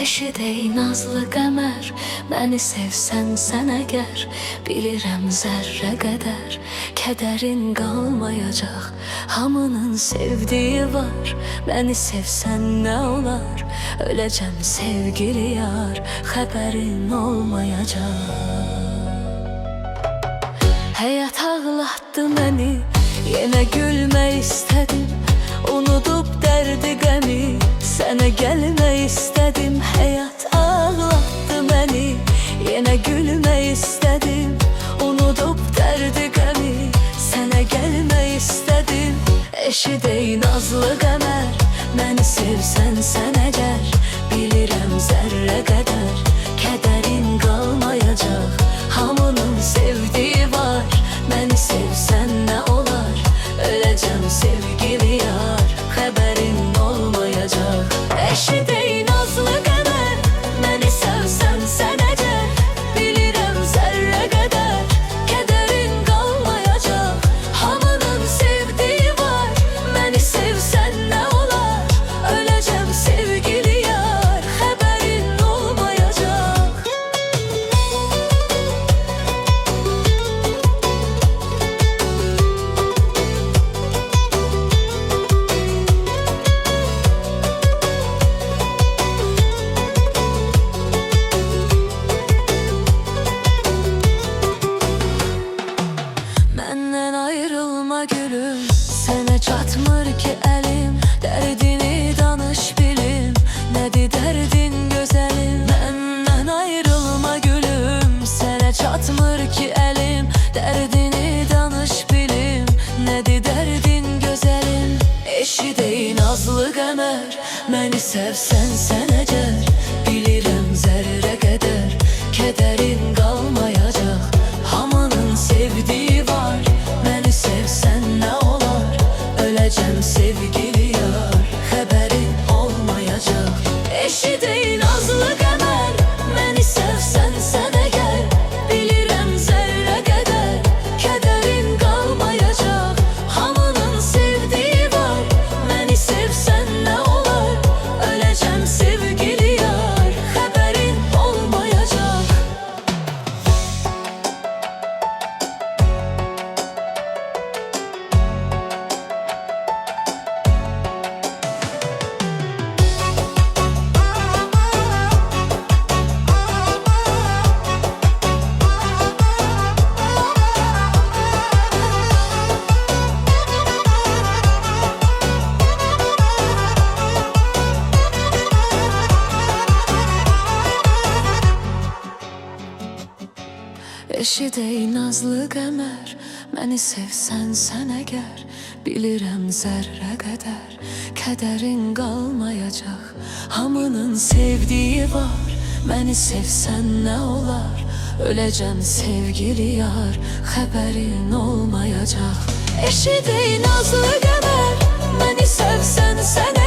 Eşidey nazlı qəmər, məni sevsən sən əgər, bilirəm zərrə qədər kədərin qalmayacaq. Hamının sevdiyi var, məni sevsən nə olar? Öləcəm sevgili yar, xəbərin olmayacaq. Həyat ağlatdı məni, yenə gülmək istədim. Unudub dərdi qəmi, sənə gəlmək istədim. Həyat ağlatdı məni, yenə gülmək istədim. Unudub dərdi qəmi, sənə gəlmək istədim. Eşidey nazlı qəmər, məni sevsən sən əgər, bilirəm zərrə qədər kədərin qalmayacaq. Hamının sevdiyi var, məni sevsən nə olar? Öləcəm sevgili yar, xəbərin olmayacaq. Eşidey nazlı qəmər, məni sevsən sən əgər, bilirəm zərrə qədər kədərin qalmayacaq. Hamının sevdiyi var, məni sevsən nə olar? Öləcəm sevgili yar, xəbərin olmayacaq. Məndən ayrılma gülüm, sənə çatmır ki əlim. Dərdini danış bilim, nədir dərdin gözəlim? Məndən ayrılma gülüm, sənə çatmır ki əlim. Dərdini danış bilim, nədir dərdin gözəlim? Eşidey nazlı qəmər, məni sevsən sən əgər, bilirəm zərrə qədər kədərin qalmayacaq. Hamının sevdiyi var, məni sevsən nə olar? Öləcəm sevgili yar, xəbərin olmayacaq. Eşidey nazlı qəmər, məni sevsən sən əgər, bilirəm zərrə qədər kədərin qalmayacaq. Hamının sevdiyi var, məni sevsən nə olar? Öləcəm sevgili yar, xəbərin olmayacaq. Eşidey nazlı qəmər, məni sevsən sən əgər, bilirəm zərrə qədər kədərin qalmayacaq. Hamının sevdiyi var, məni sevsən nə olar? Öləcəm sevgili yar, xəbərin olmayacaq. Eşidey nazlı qəmər, məni sevsən sən əgər,